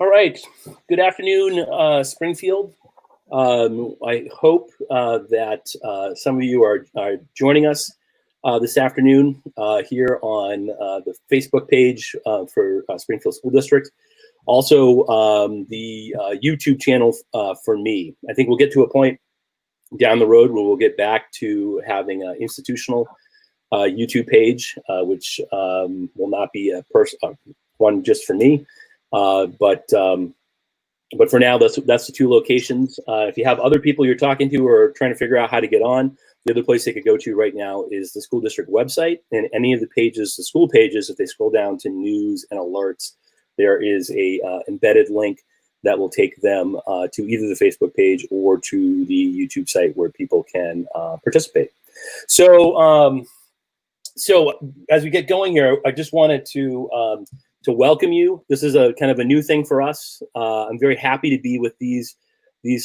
All right. Good afternoon, Springfield. I hope that some of you are joining us this afternoon here on the Facebook page for Springfield School District. Also, the YouTube channel for me. I think we'll get to a point down the road where we'll get back to having an institutional YouTube page, which will not be a one just for me. But for now, that's the two locations. If you have other people you're talking to or trying to figure out how to get on, the other place they could go to right now is the school district website, and any of the pages, the school pages, if they scroll down to news and alerts, there is a embedded link that will take them to either the Facebook page or to the YouTube site where people can participate. So as we get going here, I just wanted to welcome you. This is a kind of a new thing for us. I'm very happy to be with these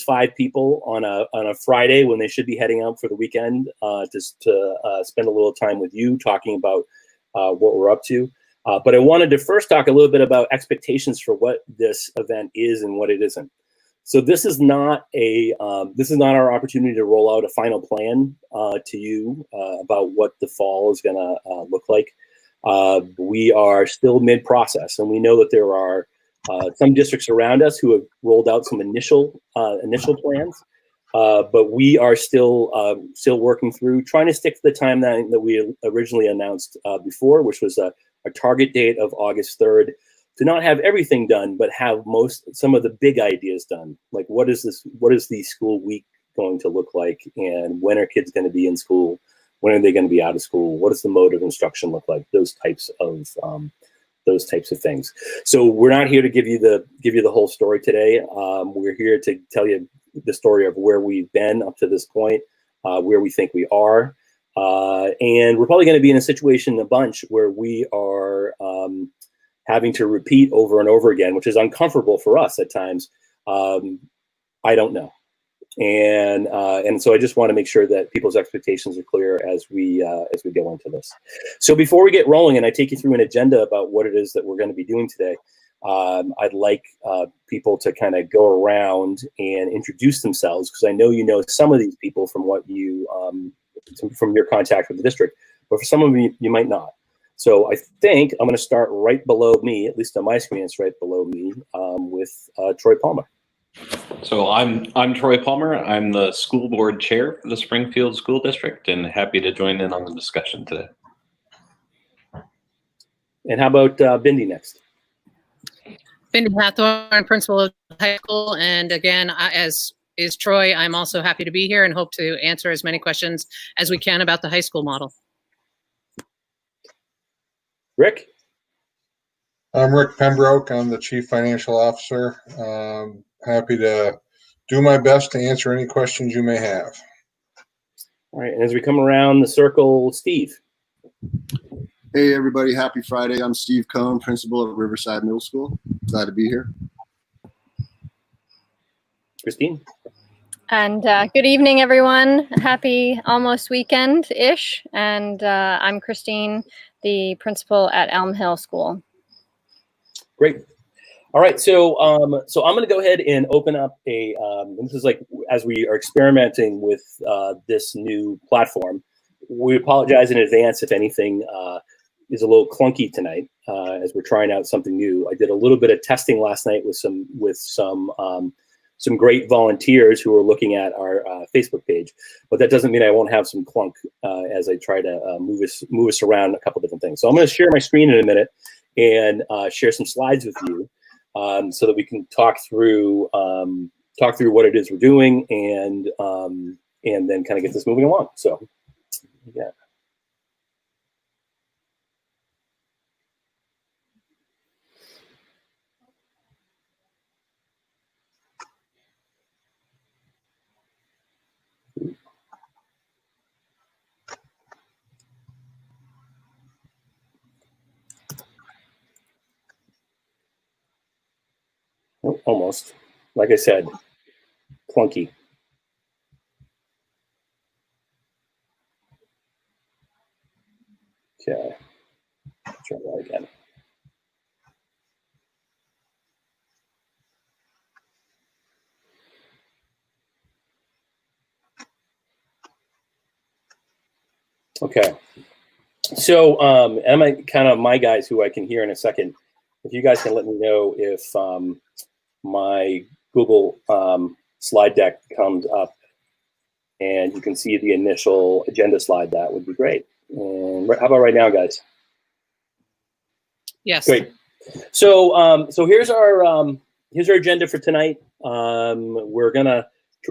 five people on a Friday when they should be heading out for the weekend, just to spend a little time with you talking about what we're up to. But I wanted to first talk a little bit about expectations for what this event is and what it isn't. So this is not our opportunity to roll out a final plan to you about what the fall is going to look like. We are still mid-process, and we know that there are some districts around us who have rolled out some initial plans, but we are still working through, trying to stick to the timeline that we originally announced before, which was a target date of August 3rd, to not have everything done, but have some of the big ideas done. Like what is the school week going to look like, and when are kids going to be in school? When are they going to be out of school? What does the mode of instruction look like? Those types of things. So we're not here to give you the whole story today. We're here to tell you the story of where we've been up to this point, where we think we are, and we're probably going to be in a situation a bunch where we are having to repeat over and over again, which is uncomfortable for us at times. I don't know. And so I just want to make sure that people's expectations are clear as we go into this. So before we get rolling and I take you through an agenda about what it is that we're going to be doing today, I'd like people to kind of go around and introduce themselves, because I know you know some of these people from what you from your contact with the district, but for some of you, you might not. So I think I'm going to start right below me, at least on my screen, it's right below me, with Troy Palmer. So I'm Troy Palmer. I'm the school board chair for the Springfield School District, and happy to join in on the discussion today. And how about Bindi next? Bindi Hathorn, principal of the high school, and again, as is Troy, I'm also happy to be here and hope to answer as many questions as we can about the high school model. Rick? I'm Rick Pembroke. I'm the Chief Financial Officer. Happy to do my best to answer any questions you may have. All right, and as we come around the circle, Steve. Hey everybody, happy Friday. I'm Steve Cohn, principal at Riverside Middle School. Glad to be here. Christine. And good evening, everyone. Happy almost weekend-ish. And I'm Christine, the principal at Elm Hill School. Great. All right, so I'm going to go ahead and open up a. This is like as we are experimenting with this new platform. We apologize in advance if anything is a little clunky tonight as we're trying out something new. I did a little bit of testing last night with some great volunteers who are looking at our Facebook page, but that doesn't mean I won't have some clunk as I try to move us around a couple different things. So I'm going to share my screen in a minute and share some slides with you so that we can talk through what it is we're doing and then kind of get this moving along. So yeah. Oh, almost. Like I said, clunky. Okay. Try that again. Okay. So, and I kind of my guys who I can hear in a second, if you guys can let me know if my Google slide deck comes up and you can see the initial agenda slide, that would be great. And how about right now, guys? Yes. Great. So, so here's our agenda for tonight. We're gonna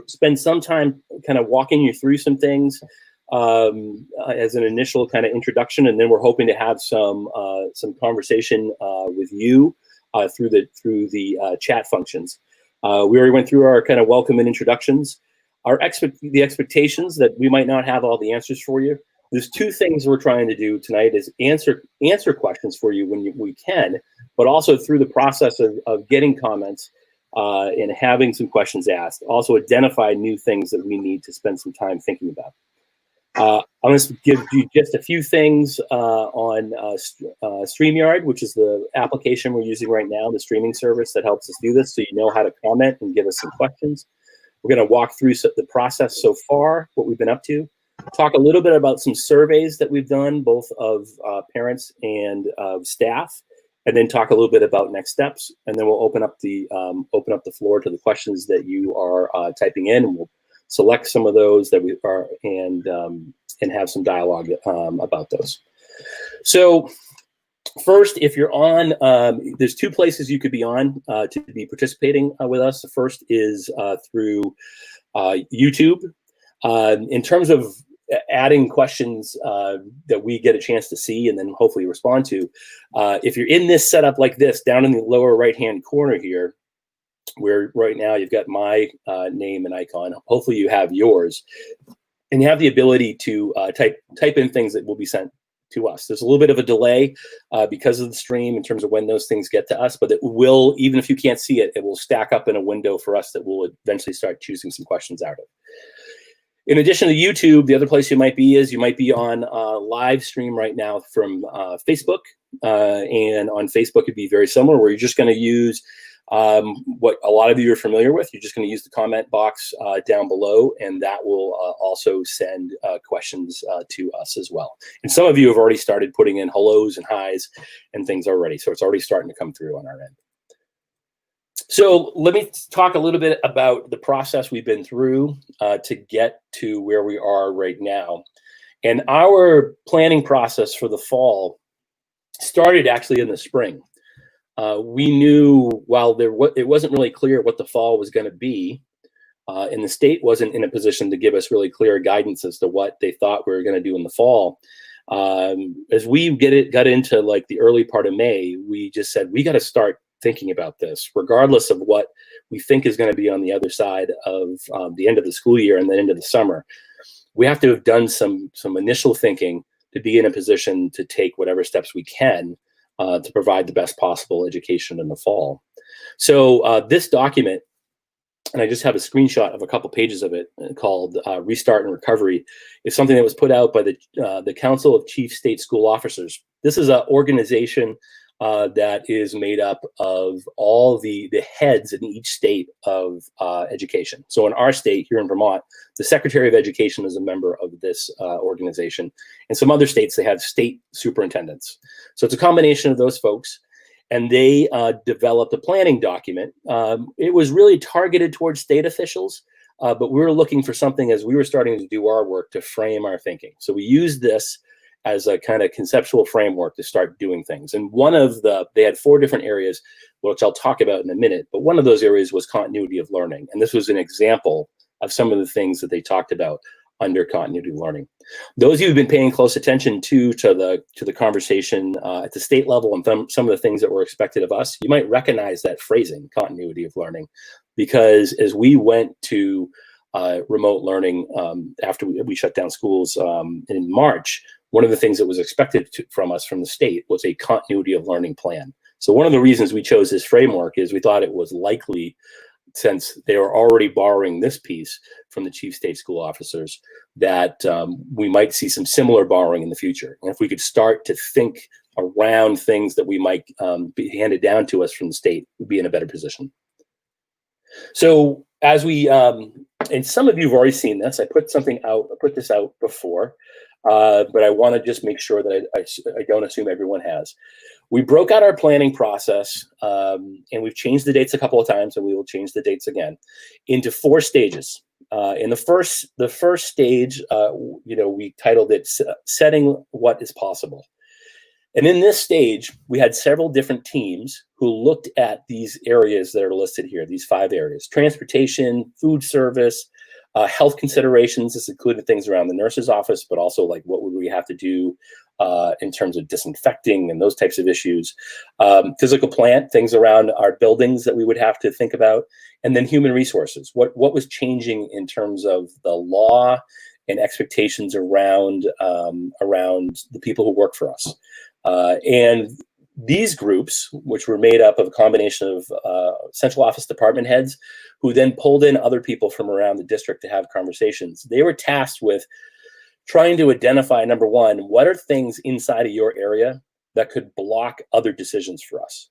spend some time kind of walking you through some things as an initial kind of introduction, and then we're hoping to have some conversation with you through the chat functions. We already went through our kind of welcome and introductions. The expectations that we might not have all the answers for you. There's two things we're trying to do tonight: is answer questions for you when we can, but also through the process of getting comments and having some questions asked, also identify new things that we need to spend some time thinking about. I'm going to give you just a few things on StreamYard, which is the application we're using right now, the streaming service that helps us do this, so you know how to comment and give us some questions. We're going to walk through the process so far, what we've been up to, talk a little bit about some surveys that we've done, both of parents and of staff, and then talk a little bit about next steps, and then we'll open up the floor to the questions that you are typing in, and we'll select some of those that we are and have some dialogue about those. So first, if you're on, there's two places you could be on to be participating with us. The first is through YouTube. In terms of adding questions that we get a chance to see and then hopefully respond to, if you're in this setup like this, down in the lower right-hand corner here, where right now you've got my name and icon, hopefully you have yours, and you have the ability to type in things that will be sent to us. There's a little bit of a delay because of the stream in terms of when those things get to us, but it will, even if you can't see it, it will stack up in a window for us that we'll eventually start choosing some questions out of. In addition to YouTube, the other place you might be on live stream right now from Facebook. And on Facebook, it'd be very similar, where you're just going to use what a lot of you are familiar with. You're just going to use the comment box down below, and that will also send questions to us as well. And some of you have already started putting in hellos and highs and things already, so it's already starting to come through on our end. So let me talk a little bit about the process we've been through to get to where we are right now. And our planning process for the fall started actually in the spring. We knew while it wasn't really clear what the fall was going to be, and the state wasn't in a position to give us really clear guidance as to what they thought we were going to do in the fall. As we got into like the early part of May, we just said, we got to start thinking about this, regardless of what we think is going to be on the other side of the end of the school year and then into the summer. We have to have done some initial thinking to be in a position to take whatever steps we can to provide the best possible education in the fall. So this document, and I just have a screenshot of a couple pages of it, called Restart and Recovery, is something that was put out by the Council of Chief State School Officers. This is an organization that is made up of all the heads in each state of education. So in our state here in Vermont, the Secretary of Education is a member of this organization. In some other states, they have state superintendents. So it's a combination of those folks. And they developed a planning document. It was really targeted towards state officials, but we were looking for something as we were starting to do our work to frame our thinking. So we used this as a kind of conceptual framework to start doing things. And they had 4 different areas, which I'll talk about in a minute, but one of those areas was continuity of learning. And this was an example of some of the things that they talked about under continuity of learning. Those of you who've been paying close attention to the conversation at the state level and some of the things that were expected of us, you might recognize that phrasing, continuity of learning, because as we went to remote learning after we shut down schools in March, one of the things that was expected from us from the state was a continuity of learning plan. So one of the reasons we chose this framework is we thought it was likely, since they were already borrowing this piece from the chief state school officers, that we might see some similar borrowing in the future. And if we could start to think around things that we might be handed down to us from the state, we'd be in a better position. So as we, and some of you have already seen this, I put this out before. but I want to just make sure that I don't assume everyone has. We broke out our planning process, and we've changed the dates a couple of times, and we will change the dates again, into 4 stages. In the first stage, we titled it "Setting What Is Possible." And in this stage, we had several different teams who looked at these areas that are listed here, these 5 areas: transportation, food service, health considerations. This included things around the nurse's office, but also like what would we have to do in terms of disinfecting and those types of issues. Physical plant, things around our buildings that we would have to think about. And then human resources. What was changing in terms of the law and expectations around the people who work for us. And these groups, which were made up of a combination of central office department heads, who then pulled in other people from around the district to have conversations, they were tasked with trying to identify, number one, what are things inside of your area that could block other decisions for us?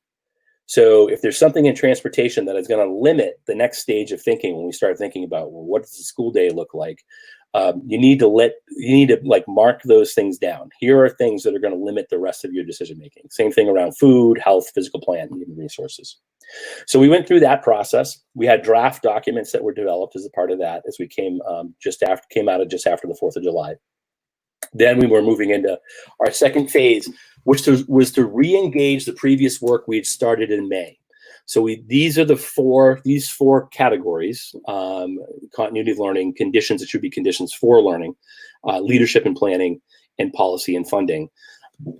So if there's something in transportation that is going to limit the next stage of thinking, when we start thinking about, well, what does the school day look like? You need to like mark those things down. Here are things that are going to limit the rest of your decision making. Same thing around food, health, physical plant, and human resources. So we went through that process. We had draft documents that were developed as a part of that as we came out just after the 4th of July. Then we were moving into our second phase, which was to re-engage the previous work we'd started in May. So these are these four categories: continuity of learning, conditions that should be conditions for learning, leadership and planning, and policy and funding.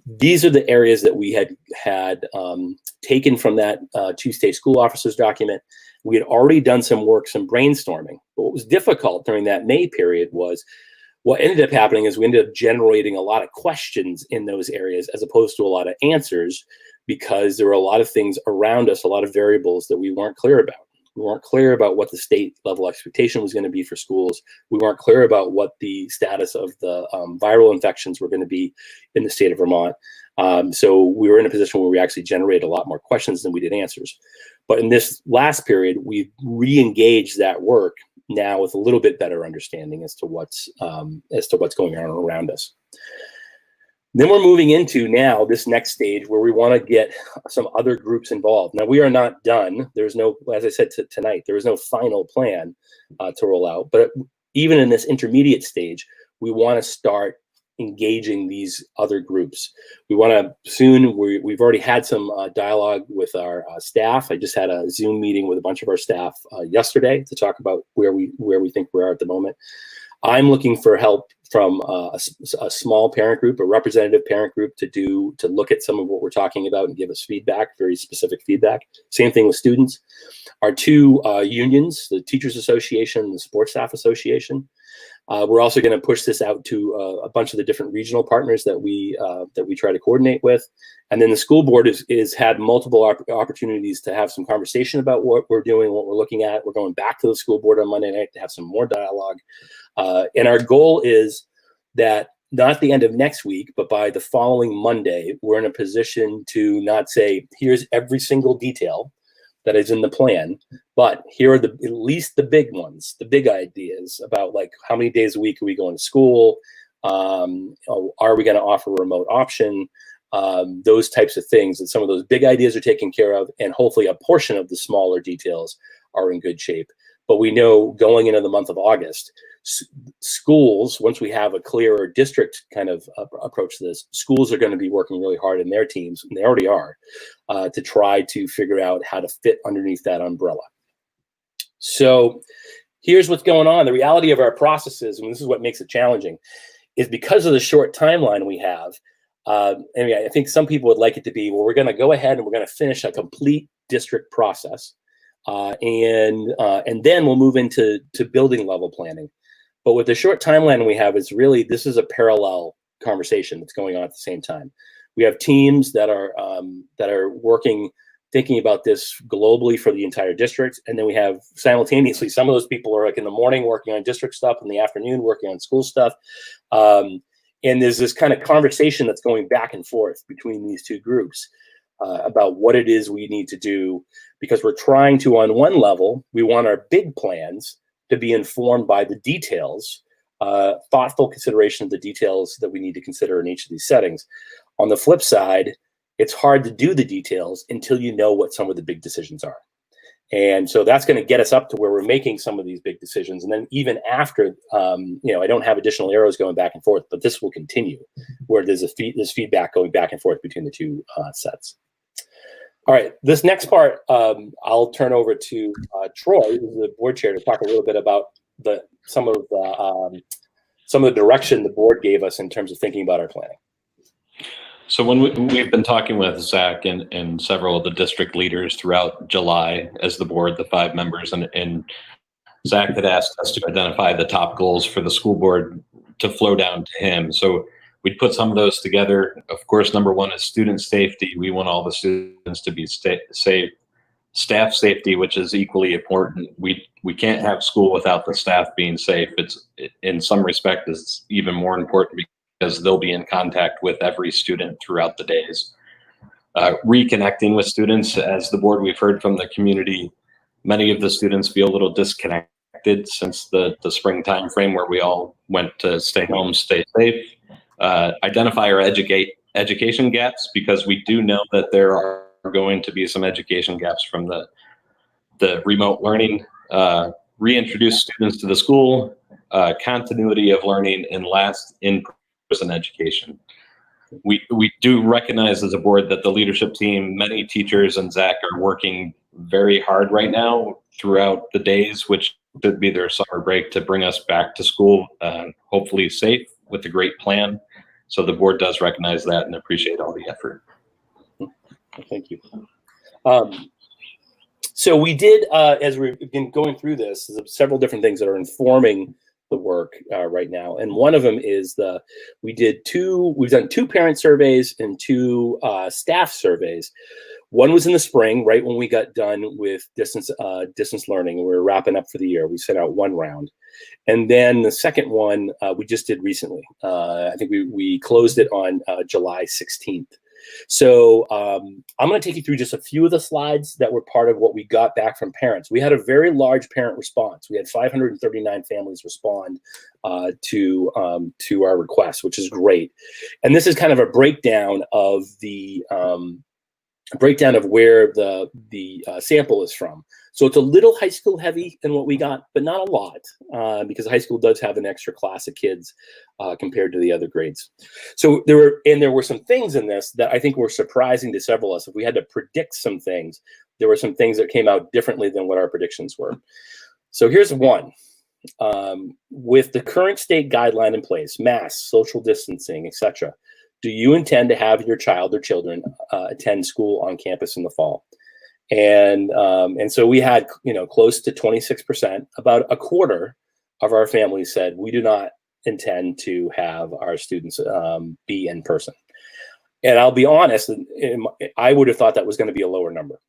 These are the areas that we had taken from that two-stage school officers document. We had already done some work, some brainstorming. But what was difficult during that May period was what ended up happening is we ended up generating a lot of questions in those areas as opposed to a lot of answers, because there were a lot of things around us, a lot of variables that we weren't clear about. We weren't clear about what the state level expectation was going to be for schools. We weren't clear about what the status of the viral infections were going to be in the state of Vermont. So we were in a position where we actually generated a lot more questions than we did answers. But in this last period, we re-engaged that work now with a little bit better understanding as to what's going on around us. Then we're moving into now this next stage where we want to get some other groups involved. Now, we are not done. There's no, as I said tonight, there is no final plan to roll out. But even in this intermediate stage, we want to start engaging these other groups. We want to soon, we've already had some dialogue with our staff. I just had a Zoom meeting with a bunch of our staff yesterday to talk about where we think we are at the moment. I'm looking for help from a small parent group, a representative parent group, to look at some of what we're talking about and give us feedback, very specific feedback. Same thing with students. Our two unions, the Teachers Association and the Sports Staff Association. We're also going to push this out to a bunch of the different regional partners that we try to coordinate with. And then the school board is had multiple opportunities to have some conversation about what we're doing, what we're looking at. We're going back to the school board on Monday night to have some more dialogue. And our goal is that not the end of next week, but by the following Monday, we're in a position to not say, here's every single detail that is in the plan, but here are at least the big ones, the big ideas about like how many days a week are we going to school? Are we going to offer a remote option? Those types of things. And some of those big ideas are taken care of, and hopefully a portion of the smaller details are in good shape. But we know going into the month of August, schools, once we have a clearer district kind of approach to this, schools are going to be working really hard in their teams, and they already are, to try to figure out how to fit underneath that umbrella. So here's what's going on. The reality of our processes, and this is what makes it challenging, is because of the short timeline we have. I think some people would like it to be, well, we're going to go ahead and we're going to finish a complete district process. And then we'll move into building level planning. But with the short timeline we have, it's really, this is a parallel conversation that's going on at the same time. We have teams that are working, thinking about this globally for the entire district. And then we have simultaneously, some of those people are like in the morning working on district stuff, in the afternoon working on school stuff. And there's this kind of conversation that's going back and forth between these two groups about what it is we need to do, because we're trying to, on one level, we want our big plans to be informed by the details thoughtful consideration of the details that we need to consider in each of these settings. On the flip side, it's hard to do the details until you know what some of the big decisions are. And so that's going to get us up to where we're making some of these big decisions. And then even after, I don't have additional arrows going back and forth, but this will continue where there's this feedback going back and forth between the two sets. All right, this next part, I'll turn over to Troy, who's the board chair, to talk a little bit about some of the direction the board gave us in terms of thinking about our planning. So when we've been talking with Zach and several of the district leaders throughout July as the board, the 5 members, and Zach had asked us to identify the top goals for the school board to flow down to him. So we put some of those together. Of course, number 1 is student safety. We want all the students to be safe. Staff safety, which is equally important. We can't have school without the staff being safe. It's in some respect is even more important because they'll be in contact with every student throughout the days. Reconnecting with students, as the board, we've heard from the community, many of the students feel a little disconnected since the spring time frame where we all went to stay home, stay safe. Identify our education gaps, because we do know that there are going to be some education gaps from the remote learning, reintroduce students to the school, continuity of learning, and last in-person education. We do recognize as a board that the leadership team, many teachers and Zach are working very hard right now throughout the days, which should be their summer break, to bring us back to school, hopefully safe with a great plan. So the board does recognize that and appreciate all the effort. Thank you. So we did, as we've been going through this, there's several different things that are informing the work right now. And one of them is we've done 2 parent surveys and 2 staff surveys. One was in the spring, right when we got done with distance learning, and we were wrapping up for the year. We sent out 1 round. And then the second one we just did recently. I think we closed it on July 16th. So I'm going to take you through just a few of the slides that were part of what we got back from parents. We had a very large parent response. We had 539 families respond to our request, which is great. And this is kind of a breakdown of where the sample is from. So it's a little high school heavy in what we got, but not a lot, because high school does have an extra class of kids compared to the other grades. So there were some things in this that I think were surprising to several of us. If we had to predict some things, there were some things that came out differently than what our predictions were. So here's one. With the current state guideline in place, masks, social distancing, etc., do you intend to have your child or children attend school on campus in the fall? And so we had, close to 26%, about a quarter of our families said we do not intend to have our students be in person. And I'll be honest, I would have thought that was going to be a lower number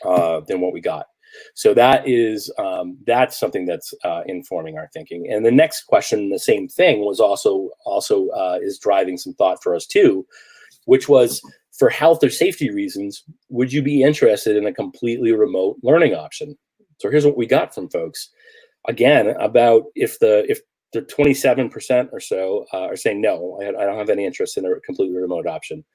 than what we got. So that's something that's informing our thinking. And the next question, the same thing, was also is driving some thought for us too, which was, for health or safety reasons, would you be interested in a completely remote learning option? So here's what we got from folks. Again, about if the 27% or so are saying no, I don't have any interest in a completely remote option.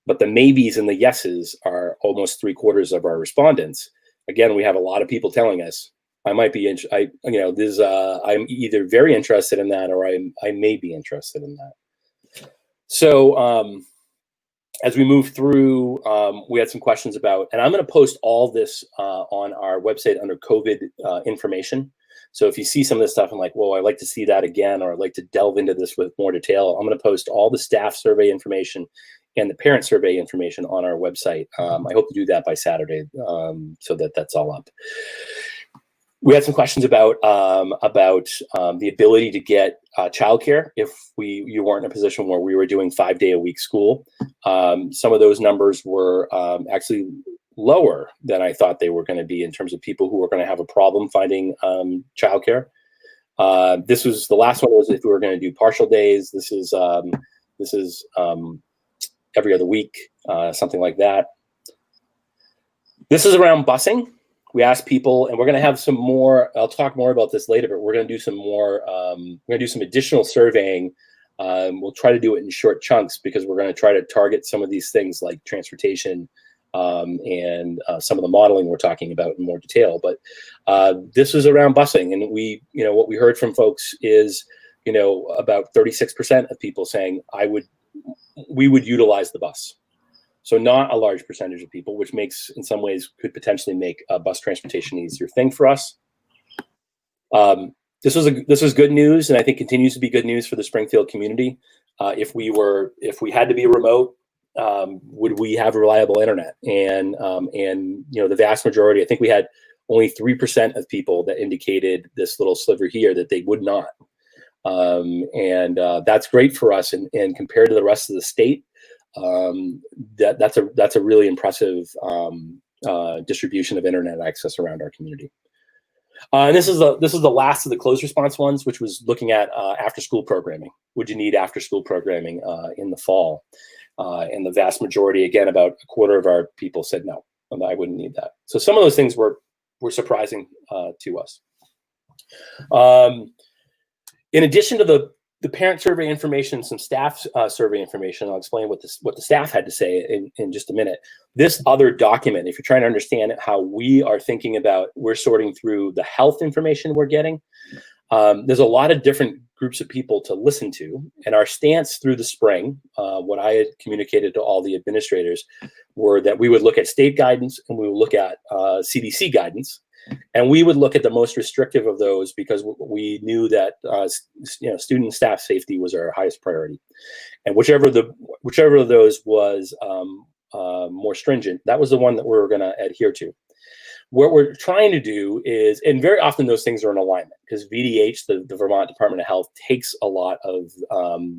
But the maybes and the yeses are almost 3/4 of our respondents. Again, we have a lot of people telling us, I might be, I'm either very interested in that, or I may be interested in that. So as we move through, we had some questions about, and I'm going to post all this on our website under COVID information. So if you see some of this stuff, I'm like, well, I'd like to see that again, or I'd like to delve into this with more detail, I'm going to post all the staff survey information and the parent survey information on our website. I hope to do that by Saturday, so that's all up. We had some questions about the ability to get childcare if you weren't in a position where we were doing 5-day-a-week school. Some of those numbers were actually lower than I thought they were going to be in terms of people who were going to have a problem finding childcare. This was the last one, was if we were going to do partial days. This is every other week, something like that. This is around busing. we asked people, and we're going to have some more. I'll talk more about this later, but we're going to do some more. We're going to do some additional surveying. We'll try to do it in short chunks because we're going to try to target some of these things like transportation and some of the modeling we're talking about in more detail. But this was around busing, and what we heard from folks is, about 36% of people saying we would utilize the bus. So not a large percentage of people, which makes, in some ways, could potentially make bus transportation an easier thing for us. This was good news, and I think continues to be good news for the Springfield community. If we had to be remote, would we have reliable internet? And the vast majority, I think we had only 3% of people that indicated this little sliver here that they would not. That's great for us, and compared to the rest of the state, that's a really impressive distribution of internet access around our community. And this is the last of the closed response ones, which was looking at after school programming. Would you need after school programming in the fall? And the vast majority, again, about a quarter of our people said no, I wouldn't need that. So some of those things were surprising to us. In addition to the parent survey information, some staff survey information, I'll explain what the staff had to say in just a minute. This other document, if you're trying to understand how we are thinking about, we're sorting through the health information we're getting. There's a lot of different groups of people to listen to, and our stance through the spring, what I had communicated to all the administrators, were that we would look at state guidance and we would look at CDC guidance. And we would look at the most restrictive of those because we knew that student and staff safety was our highest priority, and whichever of those was more stringent, that was the one that we were going to adhere to. What we're trying to do is, and very often those things are in alignment because VDH, the Vermont Department of Health, takes a lot of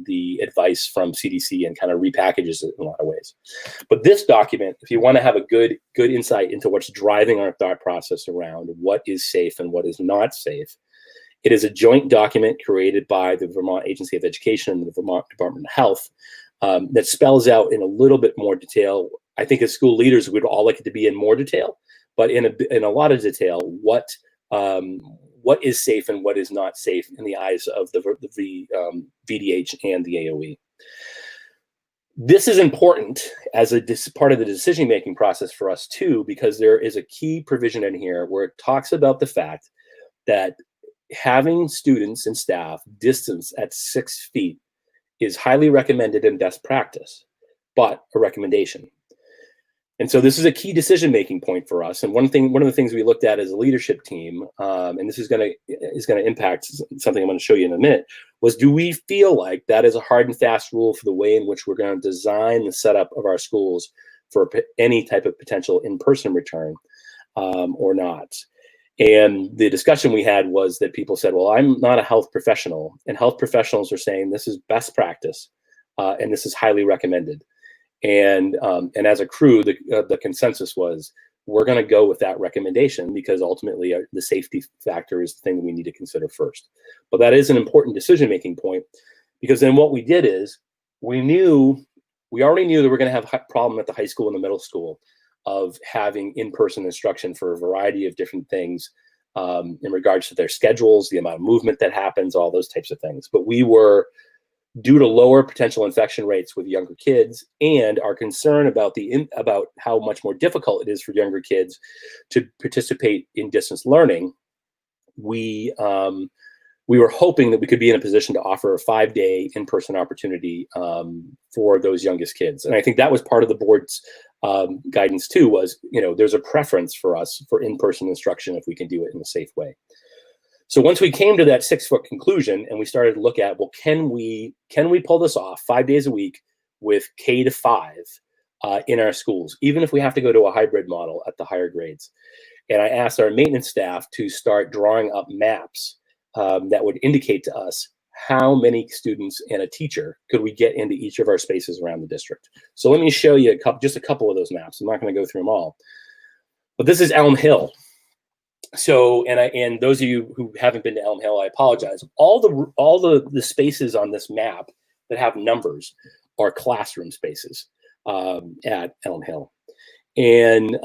the advice from CDC and kind of repackages it in a lot of ways. But this document, if you want to have a good insight into what's driving our thought process around what is safe and what is not safe, it is a joint document created by the Vermont Agency of Education and the Vermont Department of Health that spells out in a little bit more detail. I think as school leaders, we'd all like it to be in more detail, but in a lot of detail, what is safe and what is not safe in the eyes of the VDH and the AOE. This is important as part of the decision-making process for us too, because there is a key provision in here where it talks about the fact that having students and staff distance at 6 feet is highly recommended and best practice, but a recommendation. And so this is a key decision-making point for us. And one of the things we looked at as a leadership team, and this is going to impact something I'm going to show you in a minute, was do we feel like that is a hard and fast rule for the way in which we're going to design the setup of our schools for any type of potential in-person return or not? And the discussion we had was that people said, well, I'm not a health professional, and health professionals are saying this is best practice and this is highly recommended. And as a crew, the consensus was we're going to go with that recommendation because ultimately the safety factor is the thing that we need to consider first. But that is an important decision-making point because then what we did is we already knew that we're going to have a problem at the high school and the middle school of having in-person instruction for a variety of different things in regards to their schedules, the amount of movement that happens, all those types of things. But we were, due to lower potential infection rates with younger kids and our concern about about how much more difficult it is for younger kids to participate in distance learning, we were hoping that we could be in a position to offer a 5-day in-person opportunity for those youngest kids. And I think that was part of the board's guidance too, was, there's a preference for us for in-person instruction if we can do it in a safe way. So once we came to that 6-foot conclusion and we started to look at, well, can we pull this off 5 days a week with K to 5 in our schools, even if we have to go to a hybrid model at the higher grades? And I asked our maintenance staff to start drawing up maps that would indicate to us how many students and a teacher could we get into each of our spaces around the district. So let me show you just a couple of those maps. I'm not going to go through them all, but this is Elm Hill. So, and those of you who haven't been to Elm Hill, I apologize. All the spaces on this map that have numbers are classroom spaces at Elm Hill. And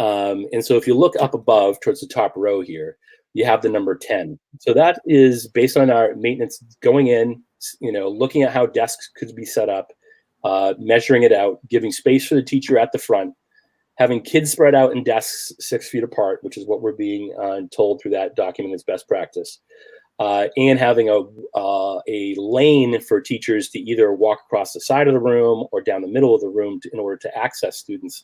so if you look up above towards the top row here, you have the number 10. So that is based on our maintenance going in, looking at how desks could be set up, measuring it out, giving space for the teacher at the front, having kids spread out in desks 6 feet apart, which is what we're being told through that document as best practice, and having a lane for teachers to either walk across the side of the room or down the middle of the room in order to access students.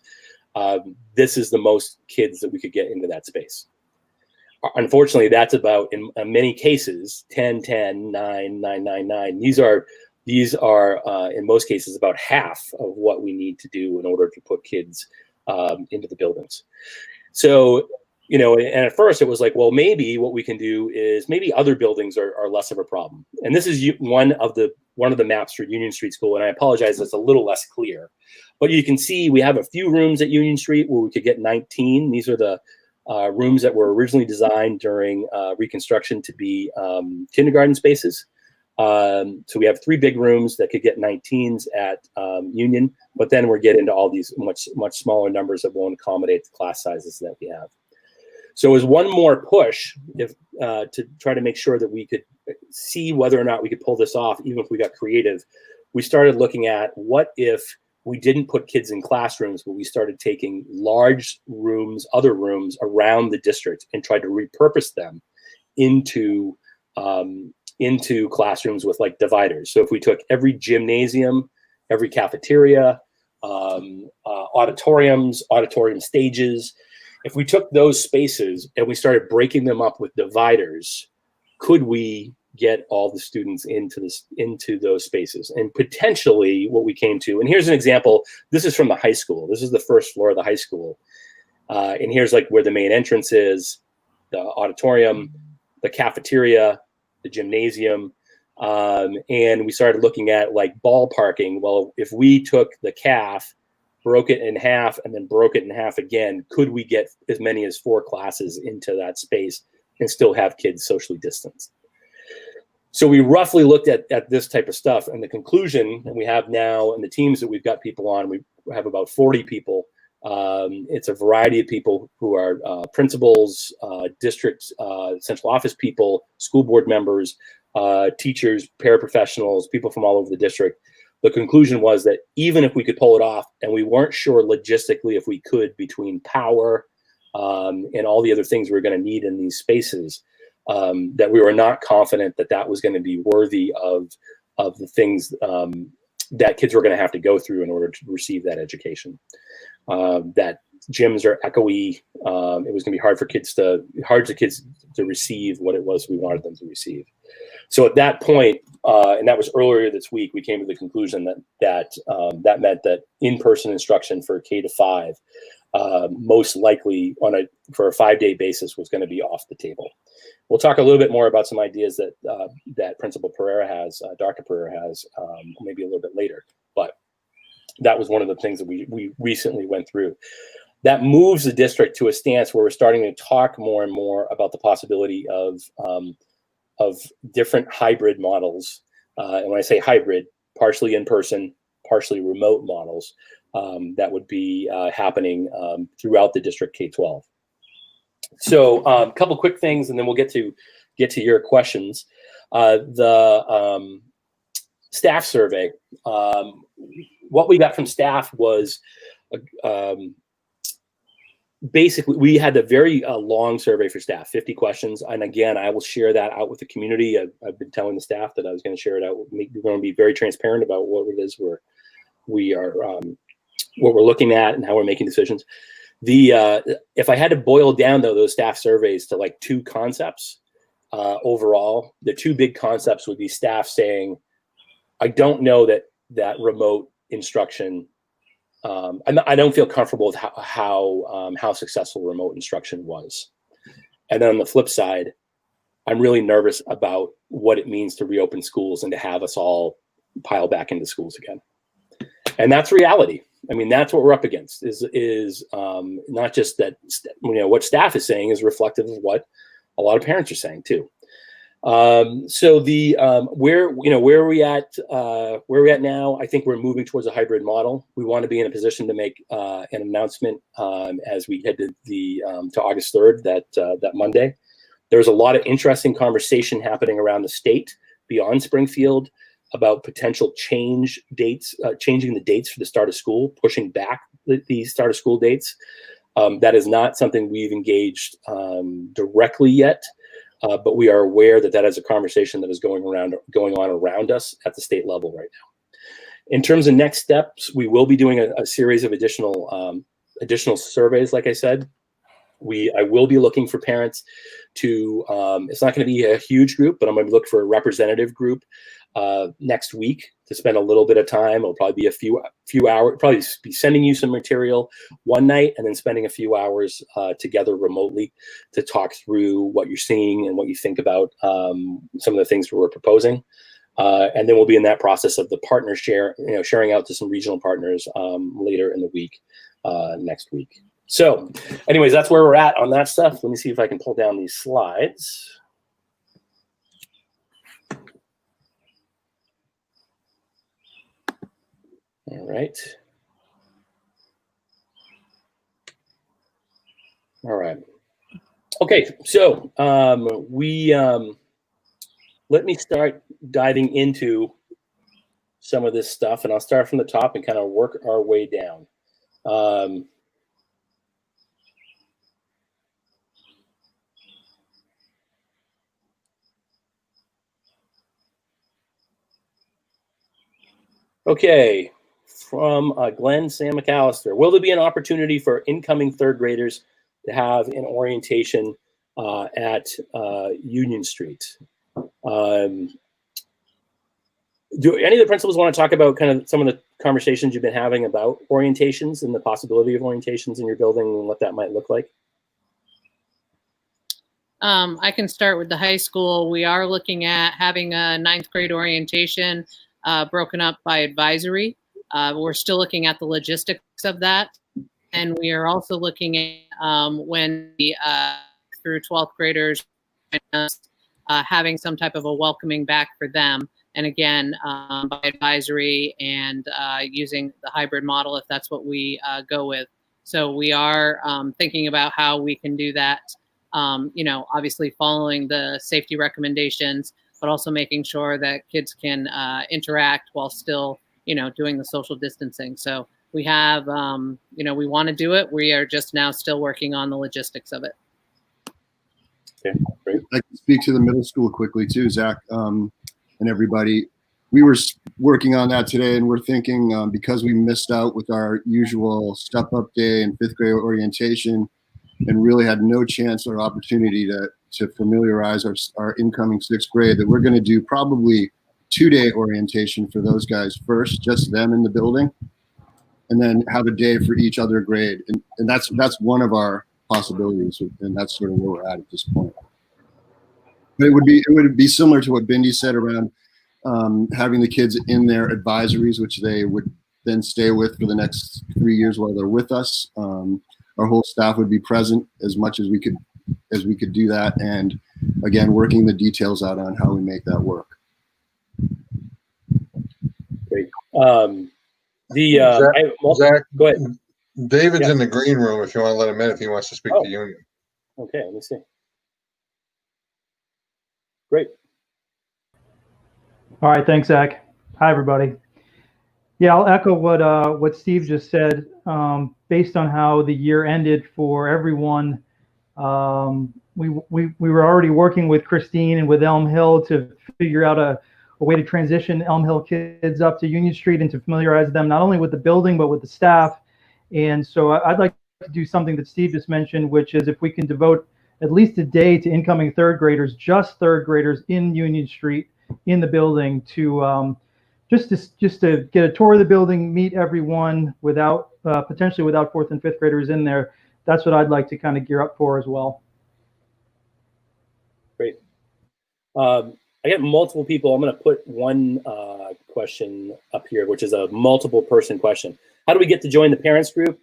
This is the most kids that we could get into that space. Unfortunately, that's about, in many cases, 10, 10, 9, 9, 9, 9. These are in most cases about half of what we need to do in order to put kids into the buildings. So, and at first it was like, well, maybe what we can do is maybe other buildings are less of a problem. And this is one of the maps for Union Street School. And I apologize, it's a little less clear, but you can see we have a few rooms at Union Street where we could get 19. These are the rooms that were originally designed during reconstruction to be kindergarten spaces. So we have 3 big rooms that could get 19s at Union, but then we're getting into all these much smaller numbers that won't accommodate the class sizes that we have. So as one more push to try to make sure that we could see whether or not we could pull this off, even if we got creative, we started looking at what if we didn't put kids in classrooms, but we started taking large rooms, other rooms around the district and tried to repurpose them into classrooms with like dividers. So if we took every gymnasium, every cafeteria, auditorium stages, if we took those spaces and we started breaking them up with dividers, could we get all the students into those spaces? And potentially what we came to, and here's an example, this is from the high school. This is the first floor of the high school. And here's like where the main entrance is, the auditorium, the cafeteria, the gymnasium. And we started looking at like ballparking. Well, if we took the CAF, broke it in half, and then broke it in half again, could we get as many as 4 classes into that space and still have kids socially distanced? So we roughly looked at this type of stuff, and the conclusion that we have now, and the teams that we've got people on, we have about 40 people. It's a variety of people who are principals, district central office people, school board members, teachers, paraprofessionals, people from all over the district. The conclusion was that even if we could pull it off, and we weren't sure logistically if we could, between power and all the other things we were going to need in these spaces, that we were not confident that that was going to be worthy of the things that kids were going to have to go through in order to receive that education. That gyms are echoey. It was going to be hard for kids to receive what it was we wanted them to receive. So at that point, and that was earlier this week, we came to the conclusion that meant that in-person instruction for K-5, most likely for a 5-day basis, was going to be off the table. We'll talk a little bit more about some ideas that Principal Pereira has, Dr. Pereira has, maybe a little bit later. But that was one of the things that we recently went through. That moves the district to a stance where we're starting to talk more and more about the possibility of different hybrid models. And when I say hybrid, partially in person, partially remote models that would be happening throughout the district K-12. So a couple quick things, and then we'll get to your questions. The staff survey. What we got from staff was basically, we had a very long survey for staff, 50 questions. And again, I will share that out with the community. I've been telling the staff that I was going to share it out. We're going to be very transparent about what it is what we're looking at and how we're making decisions. If I had to boil down though those staff surveys to like 2 concepts overall, the 2 big concepts would be staff saying, I don't know that remote instruction. I don't feel comfortable with how successful remote instruction was. And then on the flip side, I'm really nervous about what it means to reopen schools and to have us all pile back into schools again. And that's reality. I mean, that's what we're up against is not just that, what staff is saying is reflective of what a lot of parents are saying too. So the where are we at? Where are we at now? I think we're moving towards a hybrid model. We want to be in a position to make an announcement as we head to the to August 3rd, that Monday. There's a lot of interesting conversation happening around the state beyond Springfield about potential changing the dates for the start of school, pushing back the start of school dates. That is not something we've engaged directly yet. But we are aware that that is a conversation that is going on around us at the state level right now. In terms of next steps, we will be doing a series of additional surveys. Like I said, I will be looking for parents to. It's not going to be a huge group, but I'm going to look for a representative group next week to spend a little bit of time. It'll probably be a few hours. Probably be sending you some material one night and then spending a few hours together remotely to talk through what you're seeing and what you think about some of the things we're proposing. And then we'll be in that process of the partner sharing out to some regional partners later in the week, next week. So anyways, that's where we're at on that stuff. Let me see if I can pull down these slides. All right. All right. Okay, so let me start diving into some of this stuff, and I'll start from the top and kind of work our way down. Okay. From Glenn Sam McAllister. Will there be an opportunity for incoming third graders to have an orientation at Union Street? Do any of the principals want to talk about kind of some of the conversations you've been having about orientations and the possibility of orientations in your building and what that might look like? I can start with the high school. We are looking at having a 9th grade orientation broken up by advisory. We're still looking at the logistics of that. And we are also looking at when the through 12th graders having some type of a welcoming back for them. And again, by advisory and using the hybrid model if that's what we go with. So we are thinking about how we can do that, obviously following the safety recommendations, but also making sure that kids can interact while still doing the social distancing. So we have, we want to do it. We are just now still working on the logistics of it. Okay, great. I can speak to the middle school quickly too, Zach, and everybody. We were working on that today, and we're thinking because we missed out with our usual step-up day and 5th grade orientation and really had no chance or opportunity to familiarize our incoming 6th grade, that we're going to do probably 2-day orientation for those guys first, just them in the building, and then have a day for each other grade. And that's one of our possibilities, and that's sort of where we're at this point. But it would be similar to what Bindi said around having the kids in their advisories, which they would then stay with for the next 3 years while they're with us. Our whole staff would be present as much as we could do that, and again, working the details out on how we make that work. Great. Zach, go ahead. David's in the green room if you want to let him in if he wants to speak to Union. Okay, let me see. Great. All right, thanks, Zach. Hi, everybody. Yeah, I'll echo what Steve just said. Based on how the year ended for everyone, we were already working with Christine and with Elm Hill to figure out a way to transition Elm Hill kids up to Union Street and to familiarize them not only with the building but with the staff. And so I'd like to do something that Steve just mentioned, which is if we can devote at least a day to incoming third graders, just third graders in Union Street in the building, to just to get a tour of the building, meet everyone without potentially without 4th and 5th graders in there. That's what I'd like to kind of gear up for as well. Great. I get multiple people. I'm going to put one question up here, which is a multiple person question. How do we get to join the parents group?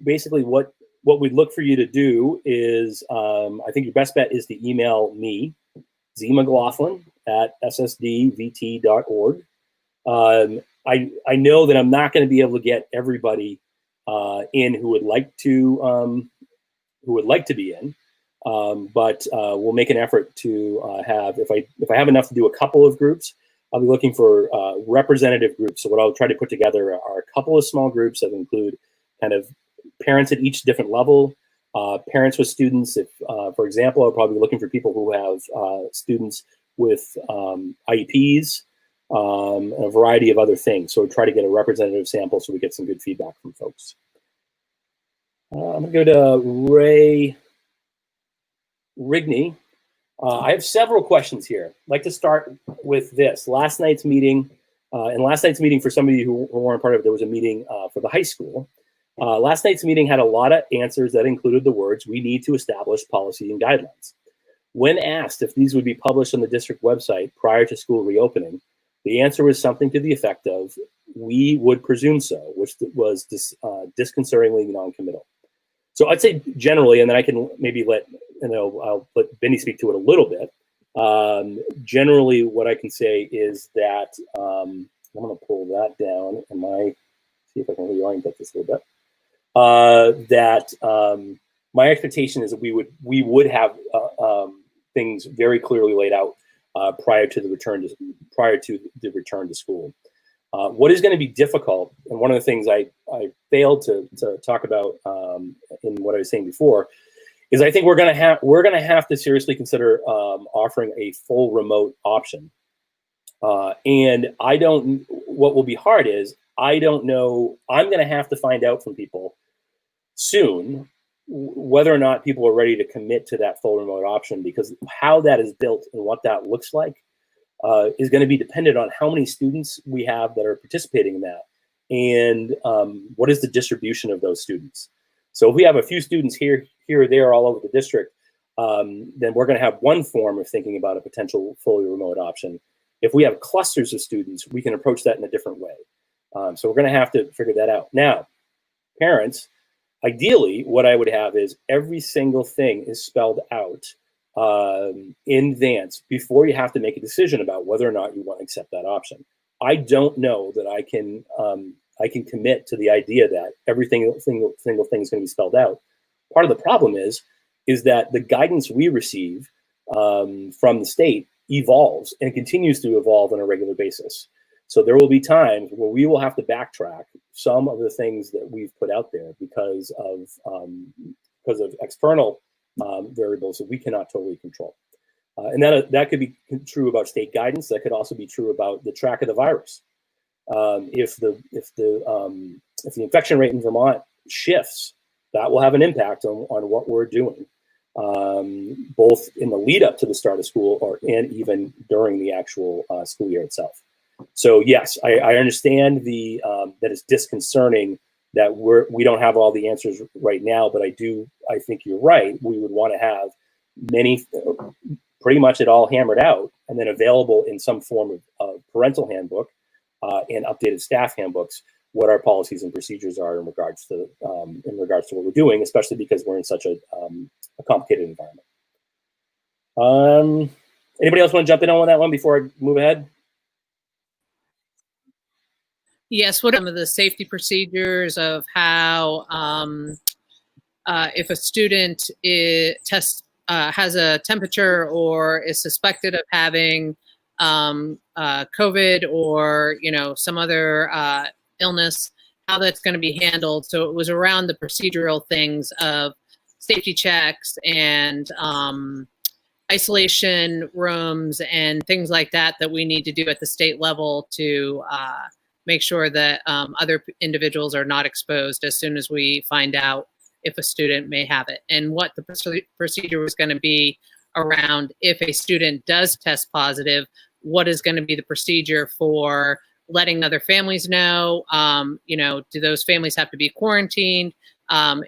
Basically, what we'd look for you to do is, I think your best bet is to email me zmclaughlin@ssdvt.org. I know that I'm not going to be able to get everybody in who would like to be in, but we'll make an effort to have, if I have enough to do a couple of groups, I'll be looking for representative groups. So what I'll try to put together are a couple of small groups that include kind of parents at each different level, parents with students. If, for example, I'll probably be looking for people who have students with IEPs, and a variety of other things. So we'll try to get a representative sample so we get some good feedback from folks. I'm going to go to Ray Rigney. I have several questions here. I'd like to start with this. Last night's meeting, and last night's meeting, for some of you who weren't part of it, there was a meeting for the high school. Last night's meeting had a lot of answers that included the words, "We need to establish policy and guidelines." When asked if these would be published on the district website prior to school reopening, the answer was something to the effect of, "We would presume so," which was disconcertingly non-committal. So I'd say generally, and then I can maybe I'll let Benny speak to it a little bit. Generally, what I can say is that I'm going to pull that down and see if I can reorient this a little bit. My expectation is that we would have things very clearly laid out prior to the return to school. What is going to be difficult, and one of the things I failed to talk about in what I was saying before, is I think we're going to have to seriously consider offering a full remote option. And what will be hard is, I don't know, I'm going to have to find out from people soon whether or not people are ready to commit to that full remote option, because how that is built and what that looks like is going to be dependent on how many students we have that are participating in that, and what is the distribution of those students. So if we have a few students here or there all over the district, then we're going to have one form of thinking about a potential fully remote option. If we have clusters of students, we can approach that in a different way. So we're going to have to figure that out. Now, parents, ideally, what I would have is every single thing is spelled out in advance before you have to make a decision about whether or not you want to accept that option. I don't know that I can commit to the idea that every single thing is going to be spelled out. Part of the problem is that the guidance we receive from the state evolves and continues to evolve on a regular basis. So there will be times where we will have to backtrack some of the things that we've put out there because of external variables that we cannot totally control. And that could be true about state guidance. That could also be true about the track of the virus. If the infection rate in Vermont shifts, that will have an impact on what we're doing, both in the lead up to the start of school and even during the actual school year itself. So yes, I understand that it's disconcerting that we don't have all the answers right now, but I think you're right. We would want to have pretty much it all hammered out and then available in some form of parental handbook and updated staff handbooks, what our policies and procedures are in regards to what we're doing, especially because we're in such a complicated environment. Anybody else want to jump in on that one before I move ahead? Yes, what are some of the safety procedures of how if a student has a temperature or is suspected of having COVID or some other illness, how that's going to be handled. So it was around the procedural things of safety checks and isolation rooms and things like that we need to do at the state level to make sure that other individuals are not exposed as soon as we find out if a student may have it, and what the procedure was going to be around if a student does test positive, what is going to be the procedure for letting other families know, do those families have to be quarantined?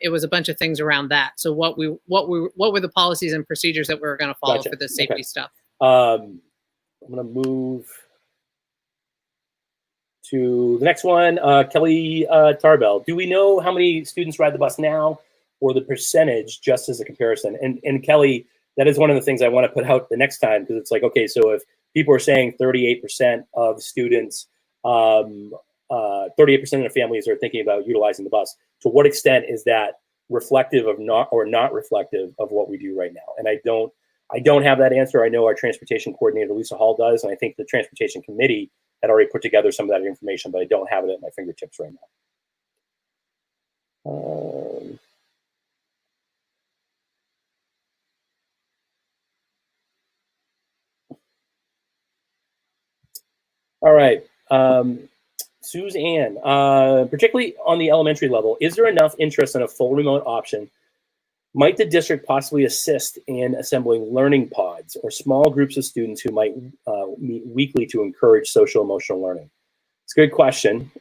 It was a bunch of things around that. So what were the policies and procedures that we were going to follow for the safety stuff? I'm going to move to the next one. Kelly Tarbell, do we know how many students ride the bus now, or the percentage just as a comparison? And Kelly, that is one of the things I want to put out the next time, because it's like, okay, so if people are saying 38% of students, 38% of families are thinking about utilizing the bus, to what extent is that reflective of not reflective of what we do right now? And I don't have that answer. I know our transportation coordinator, Lisa Hall, does, and I think the transportation committee had already put together some of that information, but I don't have it at my fingertips right now. All right, Suzanne, particularly on the elementary level, is there enough interest in a full remote option? Might the district possibly assist in assembling learning pods or small groups of students who might meet weekly to encourage social emotional learning? It's a good question.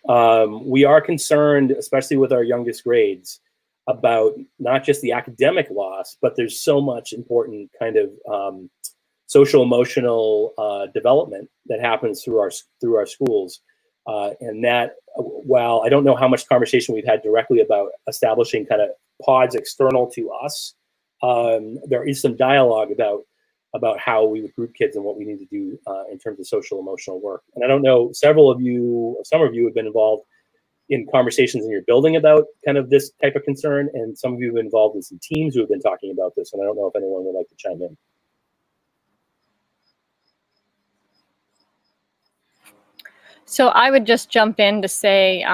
We are concerned, especially with our youngest grades, about not just the academic loss, but there's so much important kind of social emotional development that happens through our schools. And that, while I don't know how much conversation we've had directly about establishing kind of pods external to us, there is some dialogue about how we would group kids and what we need to do in terms of social emotional work. And I don't know, some of you have been involved in conversations in your building about kind of this type of concern, and some of you have been involved in some teams who have been talking about this, and I don't know if anyone would like to chime in. So I would just jump in to say,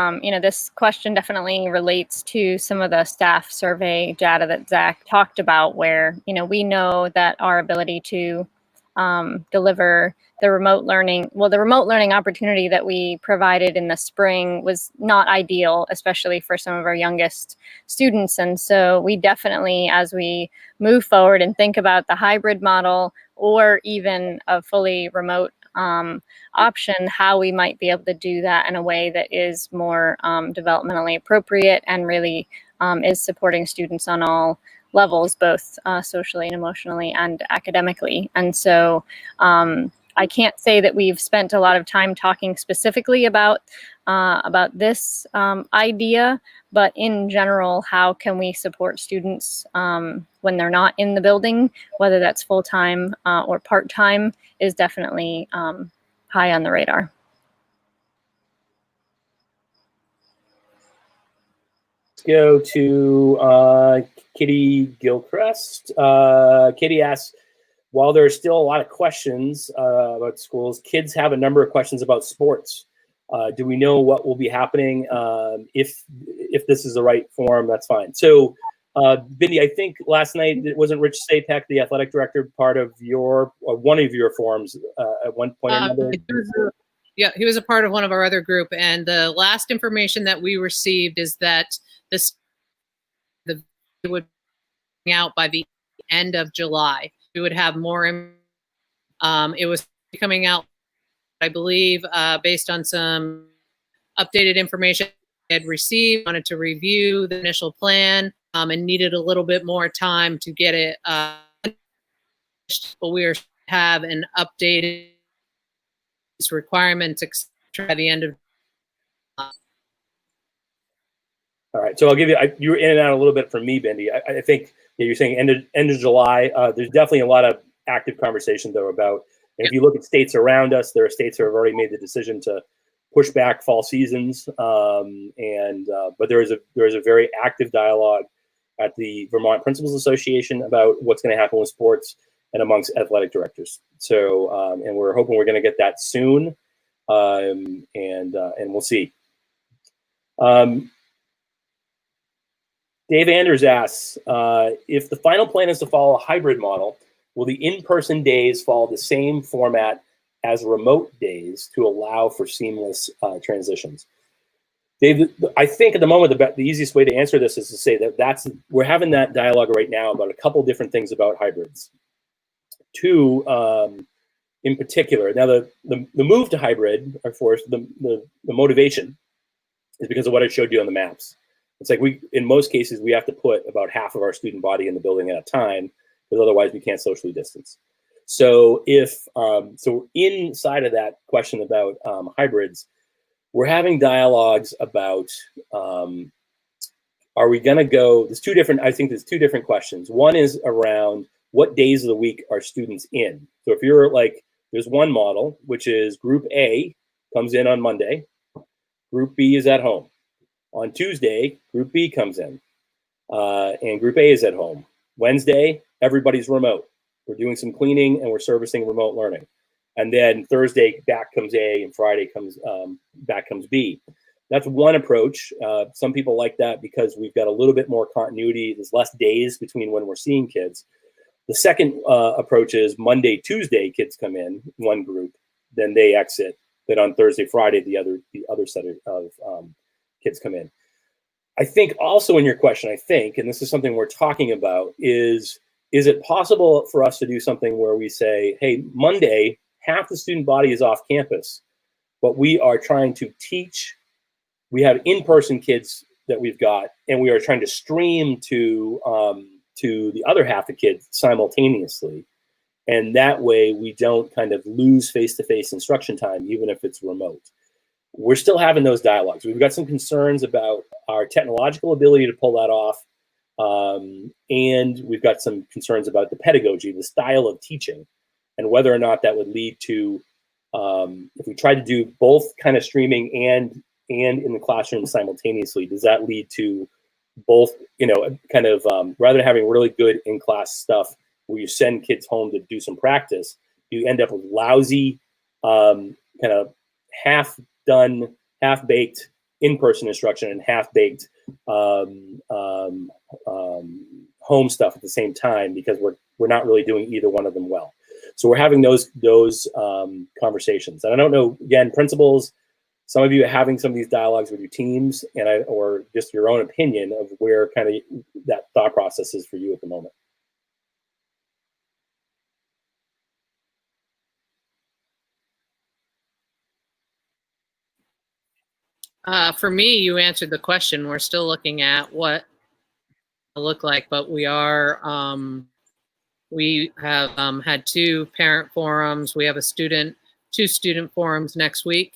this question definitely relates to some of the staff survey data that Zach talked about, where, we know that our ability to deliver the remote learning opportunity that we provided in the spring was not ideal, especially for some of our youngest students. And so we definitely, as we move forward and think about the hybrid model or even a fully remote option, how we might be able to do that in a way that is more developmentally appropriate and really is supporting students on all levels, both socially and emotionally and academically. And so I can't say that we've spent a lot of time talking specifically about this idea, but in general, how can we support students when they're not in the building, whether that's full-time or part-time, is definitely high on the radar. Let's go to Kitty Gilchrist. Kitty asks, while there are still a lot of questions about schools, kids have a number of questions about sports. Do we know what will be happening? If this is the right form, that's fine. So, Bindi, I think last night, wasn't Rich Sapek, the athletic director, part of one of your forums at one point or another? Yeah, he was a part of one of our other group, and the last information that we received is that the would be out by the end of July. We would have more. It was coming out, I believe, based on some updated information I had received. Wanted to review the initial plan and needed a little bit more time to get it. But we have an updated requirements by the end of. All right, so I'll give you. You were in and out a little bit from me, Bindi. I think you're saying end of July. There's definitely a lot of active conversation though about. And if you look at states around us, there are states that have already made the decision to push back fall seasons. But there is a very active dialogue at the Vermont Principals Association about what's going to happen with sports and amongst athletic directors. So, and we're hoping we're going to get that soon, and we'll see. Dave Anders asks, if the final plan is to follow a hybrid model, will the in-person days follow the same format as remote days to allow for seamless transitions? Dave, I think at the moment the easiest way to answer this is to say that we're having that dialogue right now about a couple different things about hybrids. Two, in particular, now the move to hybrid, of course, the motivation is because of what I showed you on the maps. It's like in most cases, we have to put about half of our student body in the building at a time, because otherwise we can't socially distance. So so inside of that question about hybrids, we're having dialogues about, are we going to go, I think there's two different questions. One is around what days of the week are students in. So if you're like, there's one model, which is Group A comes in on Monday, Group B is at home. On Tuesday, Group B comes in, and Group A is at home. Wednesday, everybody's remote. We're doing some cleaning and we're servicing remote learning. And then Thursday, back comes A, and Friday back comes B. That's one approach. Some people like that because we've got a little bit more continuity. There's less days between when we're seeing kids. The second approach is Monday, Tuesday, kids come in, one group, then they exit. Then on Thursday, Friday, the other set of kids come in. I think also in your question, and this is something we're talking about, is it possible for us to do something where we say, hey, Monday, half the student body is off campus, but we are trying to teach. We have in-person kids that we've got, and we are trying to stream to the other half of kids simultaneously. And that way we don't kind of lose face-to-face instruction time, even if it's remote. We're still having those dialogues. We've got some concerns about our technological ability to pull that off. And we've got some concerns about the pedagogy, the style of teaching, and whether or not that would lead to, if we try to do both kind of streaming and in the classroom simultaneously, does that lead to both, kind of, rather than having really good in-class stuff where you send kids home to do some practice, you end up with lousy, kind of half-done, half-baked in-person instruction and half-baked home stuff at the same time, because we're not really doing either one of them well. So we're having those conversations. And I don't know, again, principals, some of you are having some of these dialogues with your teams, or just your own opinion of where kind of that thought process is for you at the moment. For me, you answered the question. We're still looking at what it look like, but we are, we have had 2 parent forums. We have two student forums next week,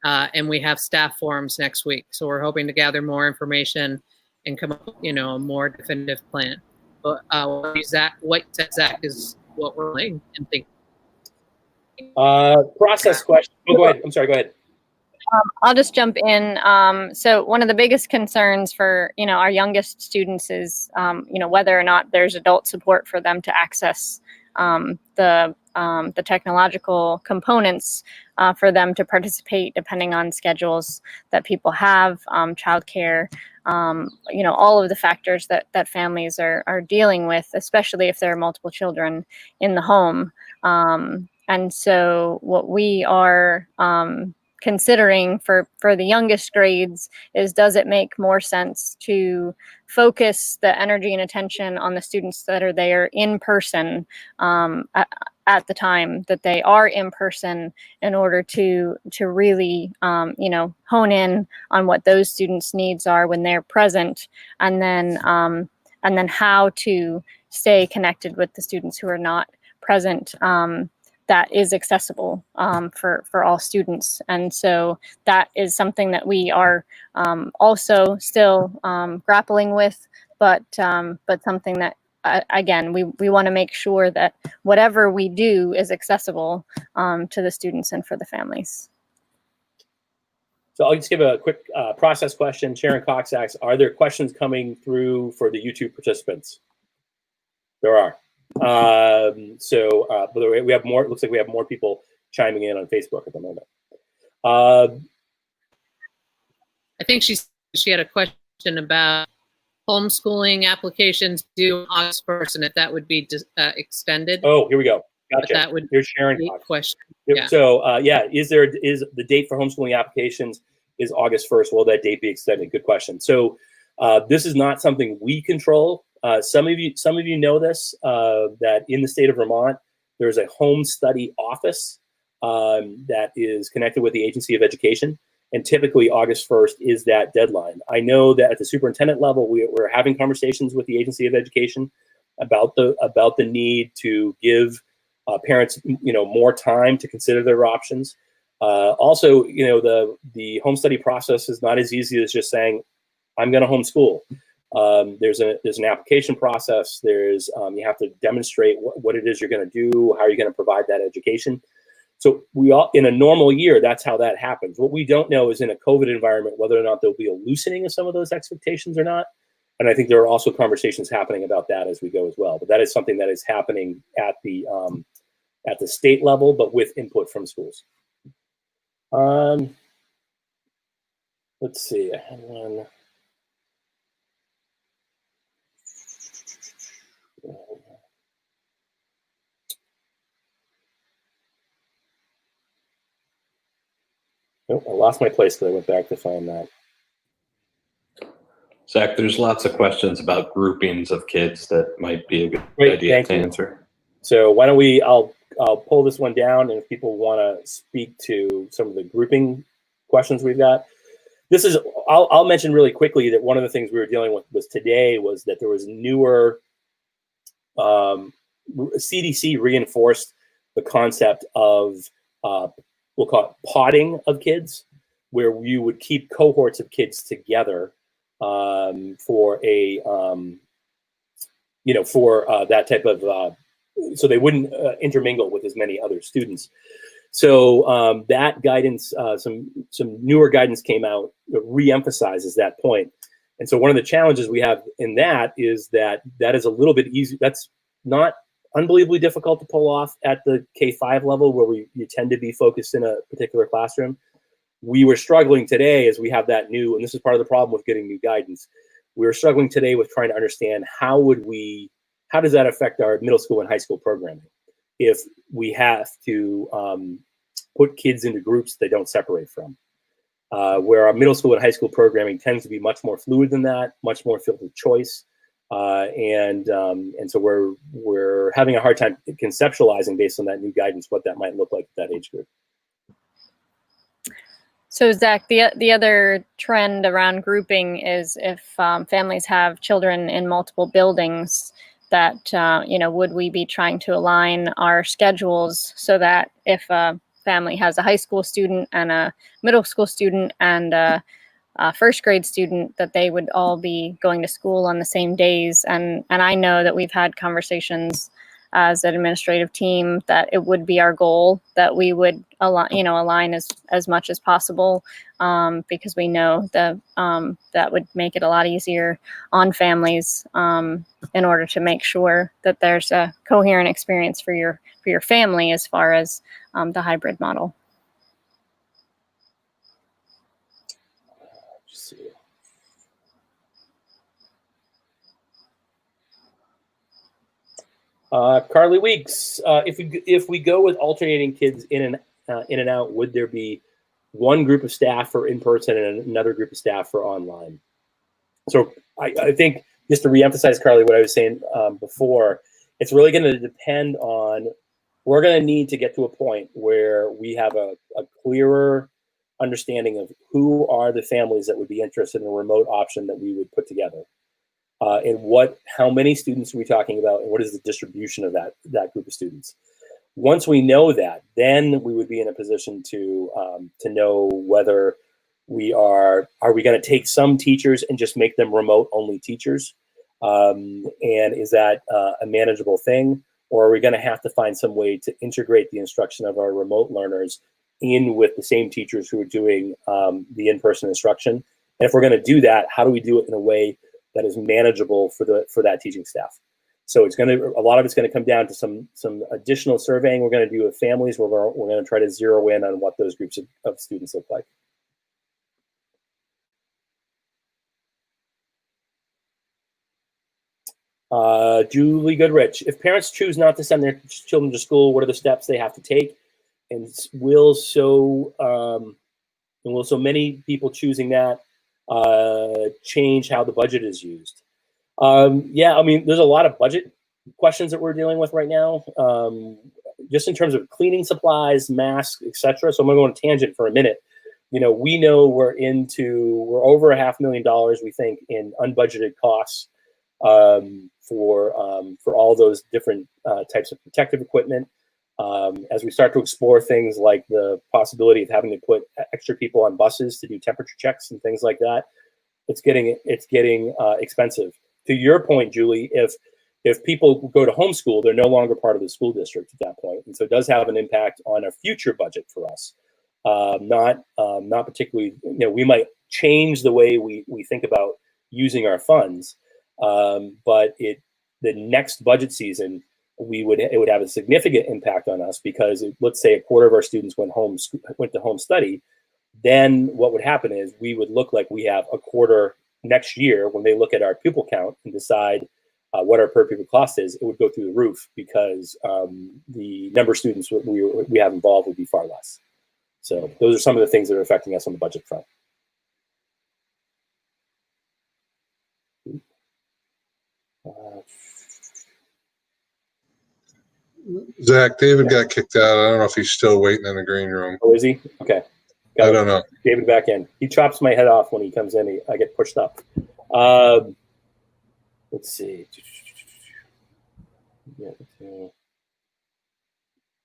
and we have staff forums next week. So we're hoping to gather more information and come up with, a more definitive plan. But what Zach is what we're doing and thinking. Process question. Oh, go ahead. I'm sorry. Go ahead. I'll just jump in. So one of the biggest concerns for, our youngest students is, whether or not there's adult support for them to access the technological components for them to participate, depending on schedules that people have, childcare, all of the factors that families are dealing with, especially if there are multiple children in the home. And so what we are considering for the youngest grades is, does it make more sense to focus the energy and attention on the students that are there in person at the time that they are in person, in order to really hone in on what those students' needs are when they're present, and then how to stay connected with the students who are not present, that is accessible for all students. And so that is something that we are also still grappling with, but something that, again, we want to make sure that whatever we do is accessible to the students and for the families. So I'll just give a quick process question. Sharon Cox asks, are there questions coming through for the YouTube participants? There are. By the way, we have more. It looks like we have more people chiming in on Facebook at the moment. I think she had a question about homeschooling applications due August 1st, and if that would be extended. Oh, here we go. Gotcha. But that would Here's Sharon be a Cox. question. Yep. Yeah. So is the date for homeschooling applications is August 1st? Will that date be extended? Good question. So this is not something we control. Some of you know this, that in the state of Vermont, there's a home study office that is connected with the Agency of Education. And typically August 1st is that deadline. I know that at the superintendent level, we're having conversations with the Agency of Education about the need to give parents, more time to consider their options. Also, the home study process is not as easy as just saying, I'm going to homeschool. There's an application process. There's you have to demonstrate what it is you're going to do, how you're going to provide that education. So in a normal year, that's how that happens. What we don't know is in a COVID environment whether or not there'll be a loosening of some of those expectations or not. And I think there are also conversations happening about that as we go as well. But that is something that is happening at the state level, but with input from schools. Let's see. I had one. Oh, I lost my place because I went back to find that. Zach, there's lots of questions about groupings of kids that might be a good Great, idea to answer. So why don't I'll pull this one down, and if people want to speak to some of the grouping questions we've got. I'll mention really quickly that one of the things we were dealing with today was that there was newer CDC reinforced the concept of we'll call it podding of kids, where you would keep cohorts of kids together for a that type of so they wouldn't intermingle with as many other students. So that guidance, some newer guidance came out that re-emphasizes that point. And so one of the challenges we have in that is that is a little bit easy. That's not unbelievably difficult to pull off at the K-5 level, where you tend to be focused in a particular classroom. We were struggling today as we have that new, and this is part of the problem with getting new guidance. We were struggling today with trying to understand how does that affect our middle school and high school programming if we have to put kids into groups they don't separate from. Where our middle school and high school programming tends to be much more fluid than that, much more filled with choice. And so we're having a hard time conceptualizing based on that new guidance what that might look like at that age group. So Zach, the other trend around grouping is if families have children in multiple buildings, that would we be trying to align our schedules so that if a family has a high school student and a middle school student and a first grade student, that they would all be going to school on the same days. And I know that we've had conversations as an administrative team that it would be our goal that we would align as much as possible, because we know that that would make it a lot easier on families in order to make sure that there's a coherent experience for your family as far as the hybrid model. Carly Weeks, if we go with alternating kids in and out, would there be one group of staff for in person and another group of staff for online? So I think, just to reemphasize, Carly, what I was saying before, it's really going to depend on, we're going to need to get to a point where we have a clearer understanding of who are the families that would be interested in a remote option that we would put together. And how many students are we talking about, and what is the distribution of that group of students? Once we know that, then we would be in a position to know whether are we going to take some teachers and just make them remote only teachers, and is that a manageable thing, or are we going to have to find some way to integrate the instruction of our remote learners in with the same teachers who are doing the in-person instruction? And if we're going to do that, how do we do it in a way that is manageable for that teaching staff? So a lot of it's going to come down to some additional surveying we're going to do with families, where we're going to try to zero in on what those groups of students look like. Julie Goodrich, if parents choose not to send their children to school, what are the steps they have to take? And will so many people choosing that change how the budget is used? Yeah, I mean, there's a lot of budget questions that we're dealing with right now, just in terms of cleaning supplies, masks, etc. So I'm going to go on a tangent for a minute. We know we're over $500,000, we think, in unbudgeted costs for all those different types of protective equipment. As we start to explore things like the possibility of having to put extra people on buses to do temperature checks and things like that, it's getting expensive. To your point, Julie, if people go to homeschool, they're no longer part of the school district at that point, and so it does have an impact on a future budget for us. Not particularly. We might change the way we think about using our funds, but the next budget season it would have a significant impact on us, because let's say a quarter of our students went to home study, then what would happen is we would look like we have a quarter next year when they look at our pupil count and decide what our per pupil cost is. It would go through the roof, because the number of students we have involved would be far less. So those are some of the things that are affecting us on the budget front. Zach, David got kicked out. I don't know if he's still waiting in the green room. Oh, is he? Okay. I don't know. David back in. He chops my head off when he comes in. I get pushed up. Let's see.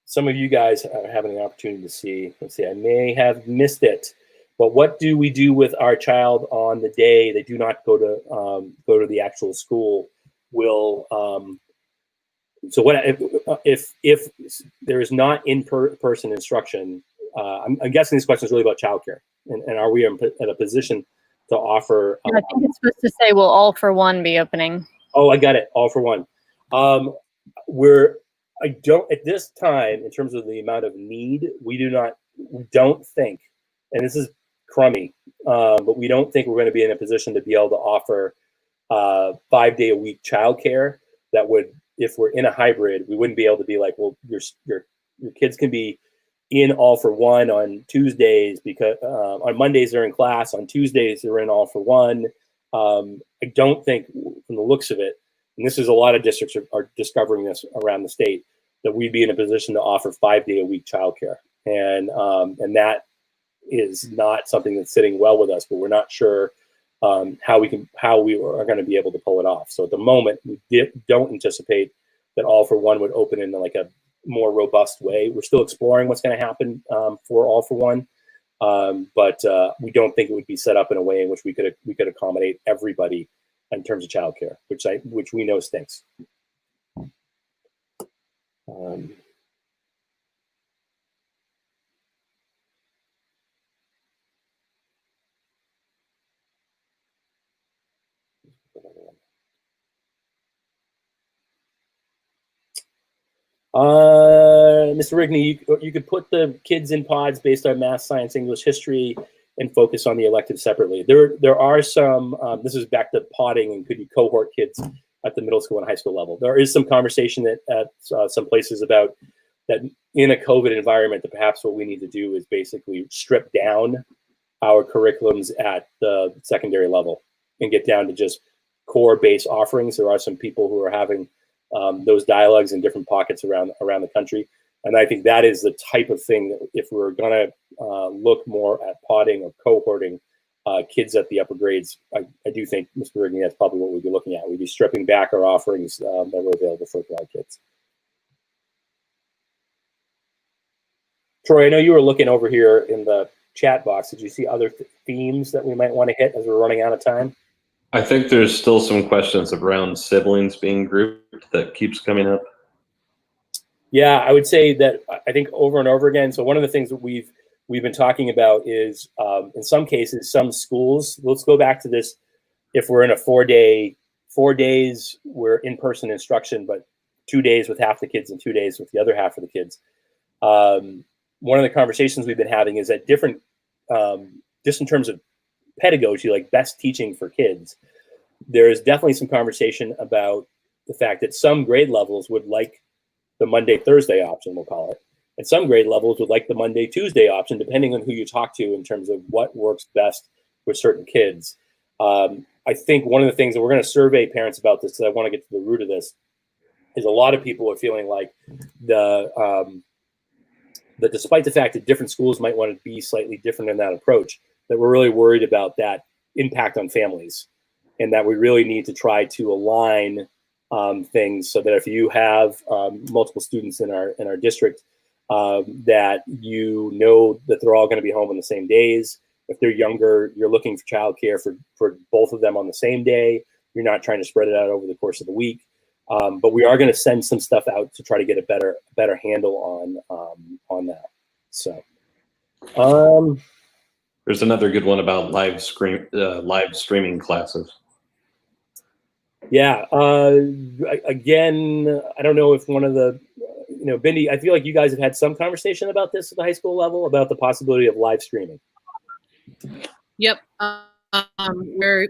Some of you guys are having an opportunity to see. Let's see. I may have missed it, but what do we do with our child on the day they do not go to the actual school? So what if there is not in-person instruction? I'm guessing this question is really about childcare, and are we in a position to offer? I think it's supposed to say, will All for One be opening? Oh, I got it. All for One. I don't at this time, in terms of the amount of need, we don't think, and this is crummy, but we don't think we're going to be in a position to be able to offer 5-day-a-week childcare that would. If we're in a hybrid, we wouldn't be able to be like, well, your kids can be in All for One on Tuesdays, because on Mondays they're in class, on Tuesdays they're in All for One. I don't think, from the looks of it, and this is a lot of districts are discovering this around the state, that we'd be in a position to offer 5-day-a-week childcare, and that is not something that's sitting well with us. But we're not sure how we are going to be able to pull it off. So at the moment, we don't anticipate that All for One would open in like a more robust way. We're still exploring what's going to happen for All for One, but we don't think it would be set up in a way in which we could accommodate everybody in terms of childcare, which we know stinks. Mr. Rigney, you could put the kids in pods based on math, science, English, history, and focus on the electives separately. There are some, this is back to podding, and could you cohort kids at the middle school and high school level. There is some conversation at some places about that in a COVID environment, that perhaps what we need to do is basically strip down our curriculums at the secondary level and get down to just core base offerings. There are some people who are having those dialogues in different pockets around the country. And I think that is the type of thing that if we're going to look more at podding or cohorting kids at the upper grades, I do think, Mr. Rigney, that's probably what we'd be looking at. We'd be stripping back our offerings that were available for our kids. Troy, I know you were looking over here in the chat box. Did you see other themes that we might want to hit as we're running out of time? I think there's still some questions around siblings being grouped that keeps coming up. Yeah, I would say that I think over and over again. So one of the things that we've been talking about is in some cases, some schools, let's go back to this. If we're in a 4 days, we're in-person instruction, but 2 days with half the kids and 2 days with the other half of the kids. One of the conversations we've been having is that different, just in terms of pedagogy, like best teaching for kids, there is definitely some conversation about the fact that some grade levels would like the Monday-Thursday option, we'll call it, and some grade levels would like the Monday-Tuesday option, depending on who you talk to in terms of what works best with certain kids. I think one of the things that we're going to survey parents about this, because I want to get to the root of this, is a lot of people are feeling like that despite the fact that different schools might want to be slightly different in that approach, that we're really worried about that impact on families, and that we really need to try to align things so that if you have multiple students in our district, that you know that they're all going to be home on the same days, If they're younger, you're looking for childcare for both of them on the same day. You're not trying to spread it out over the course of the week. But we are going to send some stuff out to try to get a better handle on that. So there's another good one about live streaming classes. Yeah. Again, I don't know if one of the, Bindi, I feel like you guys have had some conversation about this at the high school level about the possibility of live streaming. Yep.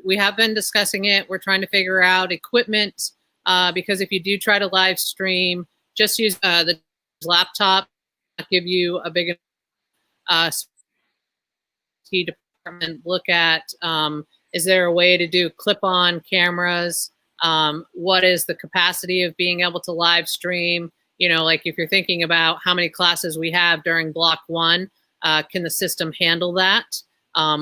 We have been discussing it. We're trying to figure out equipment because if you do try to live stream, just use the laptop. Give you a big department. Look at is there a way to do clip-on cameras? What is the capacity of being able to live stream? Like if you're thinking about how many classes we have during block 1, can the system handle that?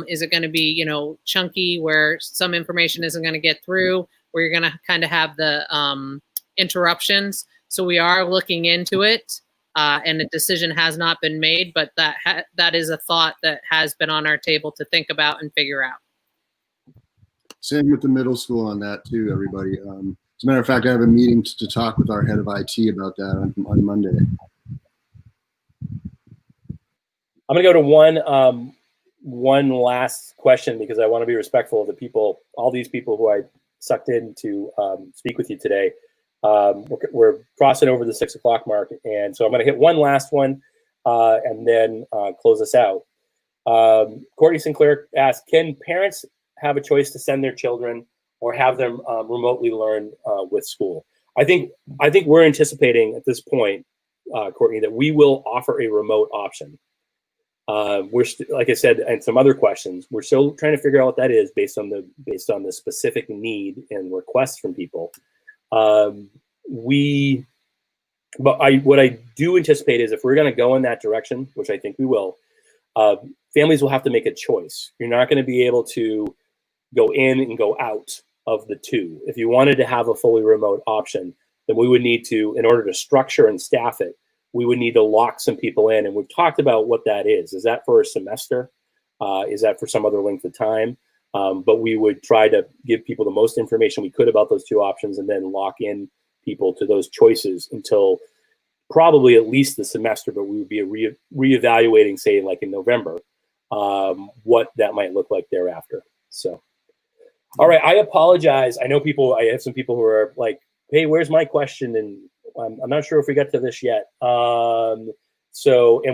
Is it going to be, chunky where some information isn't going to get through, where you're going to kind of have the interruptions? So we are looking into it, and a decision has not been made, but that is a thought that has been on our table to think about and figure out. Same with the middle school on that too, everybody. As a matter of fact, I have a meeting to talk with our head of IT about that on Monday. I'm going to go to one last question because I want to be respectful of the people, all these people who I sucked in to speak with you today. We're crossing over the 6 o'clock mark, and so I'm going to hit one last one and then close us out. Courtney Sinclair asked, can parents have a choice to send their children or have them remotely learn with school? I think we're anticipating at this point, Courtney, that we will offer a remote option. Like I said, and some other questions, we're still trying to figure out what that is based on the specific need and requests from people. What I do anticipate is if we're going to go in that direction, which I think we will, families will have to make a choice. You're not going to be able to go in and go out of the two. If you wanted to have a fully remote option, then we would need to, in order to structure and staff it, we would need to lock some people in. And we've talked about what that is. Is that for a semester? Is that for some other length of time? But we would try to give people the most information we could about those two options and then lock in people to those choices until probably at least the semester, but we would be reevaluating, say, like in November, what that might look like thereafter. So, all right, I apologize. I know I have some people who are like, hey, where's my question? And I'm not sure if we got to this yet. And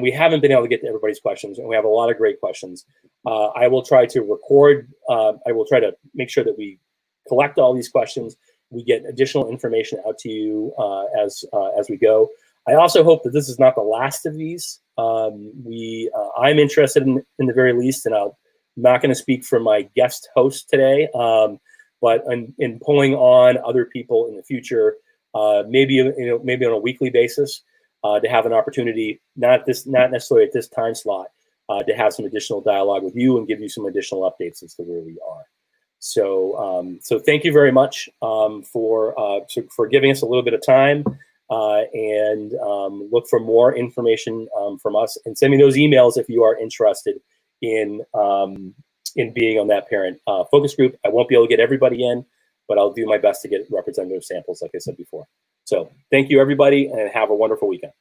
we haven't been able to get to everybody's questions, and we have a lot of great questions. I will try to record. I will try to make sure that we collect all these questions. We get additional information out to you as we go. I also hope that this is not the last of these. I'm interested in the very least, and I'm not going to speak for my guest host today, but in pulling on other people in the future, maybe on a weekly basis, to have an opportunity, not necessarily at this time slot, to have some additional dialogue with you and give you some additional updates as to where we are. So thank you very much for giving us a little bit of time, and look for more information from us, and send me those emails if you are interested in being on that parent focus group. I won't be able to get everybody in, but I'll do my best to get representative samples, like I said before. So thank you, everybody, and have a wonderful weekend.